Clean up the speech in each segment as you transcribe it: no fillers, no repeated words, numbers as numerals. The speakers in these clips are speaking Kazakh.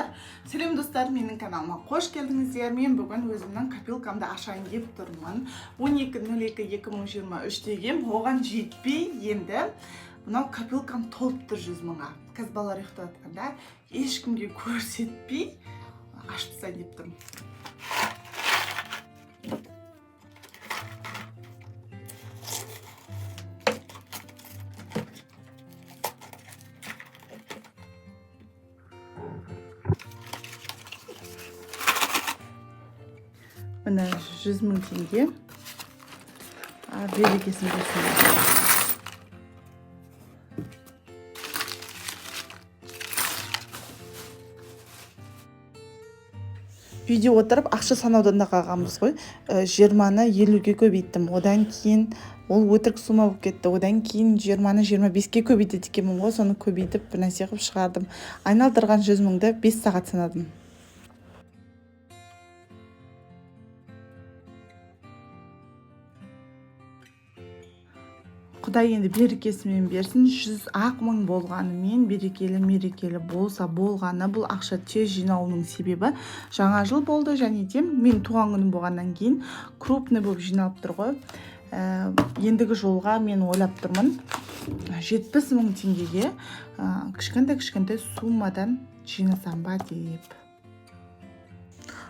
достар. Сәлем достар, менің каналыма қош келдіңіздер. Мен бүгін өзімнің копилкамды ашайын деп тұрмын. 12.02.2023 дегем, оған жетпей енді мынау копилкам толып тұр 100 мыңға. Қазір балалар ұйықтап жатқанда ешкімге көрсетпей ашып тастайын деп тұрмын. Мына 100 мың теңге. Берекесін берсін. Үйде отырып ақша санаудан да қалғанбыз ғой. 20-ны 50-ге көбейттім. Одан кейін ол өтірік сума болып кетті. Одан кейін 20-ны 25-ге көбейтеді екенмін ғой. Соны көбейтіп бір нәрсе қылып шығардым. Айналдырған 100 мыңды 5 сағат санадым. Құдай енді берекесімен берсін. 100 ақ мың болғанымен берекелі мерекелі болса болғаны. Бұл ақша тез жинауының себебі жаңа жыл болды және де мен туған күнім болғаннан кейін крупный болып жиналып тұр ғой. Ендігі жолға мен ойлап тұрмын 70 мың теңгеге кішкентай суммадан жинасам ба деп.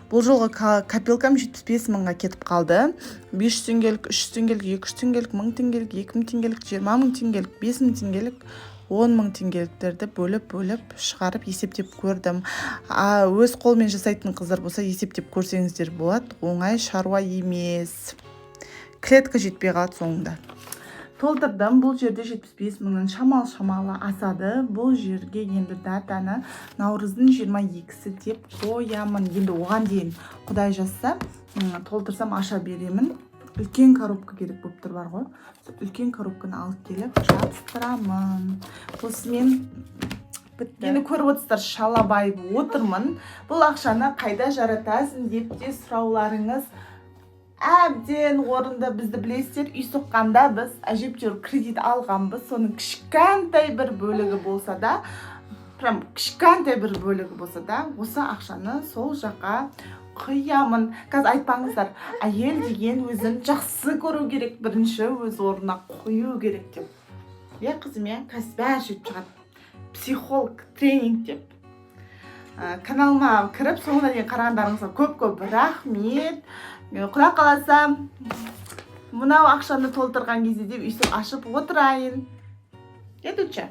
Бұл жолғы копилкам 75 мыңға кетіп қалды. 500 теңгелік, 300 теңгелік, 200 теңгелік, 1000 теңгелік, 2000 теңгелік, 20 мың теңгелік, 5000 теңгелік, 10 мың теңгеліктерді бөліп шығарып есептеп көрдім. Өз қолмен жасайтын қыздар болса есептеп көрсеңіздер болады. Оңай шаруа емес. Клетка жетпей қалады соңында. Толтырдым. Бұл жерде 75 мыңнан шамалы асады. Бұл жерге енді датаны наурыздың 22-сі деп қоямын. Енді оған дейін Құдай жазса толтырсам аша беремін. Үлкен коробка керек болып тұр бар ғой. Үлкен коробканы алып келіп жабыстырамын. Осымен бітті. Енді көріп отырсыздар, шалабай отырмын. Бұл ақшаны қайда жаратасың деп те сұрауларыңыз әбден орында. Бізді білесіздер, үй соққанда біз әжептәуір кредит алғанбыз. Соның кішкентай бір бөлігі болса да, осы ақшаны сол жаққа құямын. Қазір айтпаңыздар, әйел деген өзін жақсы көру керек, бірінші өз орнына қою керек деп. Қызым, кәсіп сөйтіп шығады. Психолог, тренинг деп. Каналыма кіріп, соңына дейін қарағандарыңызға көп рахмет. Құда қаласа, мынау ақшаны толтырған кезде деп үйсіп ашып отырайын. Едучі.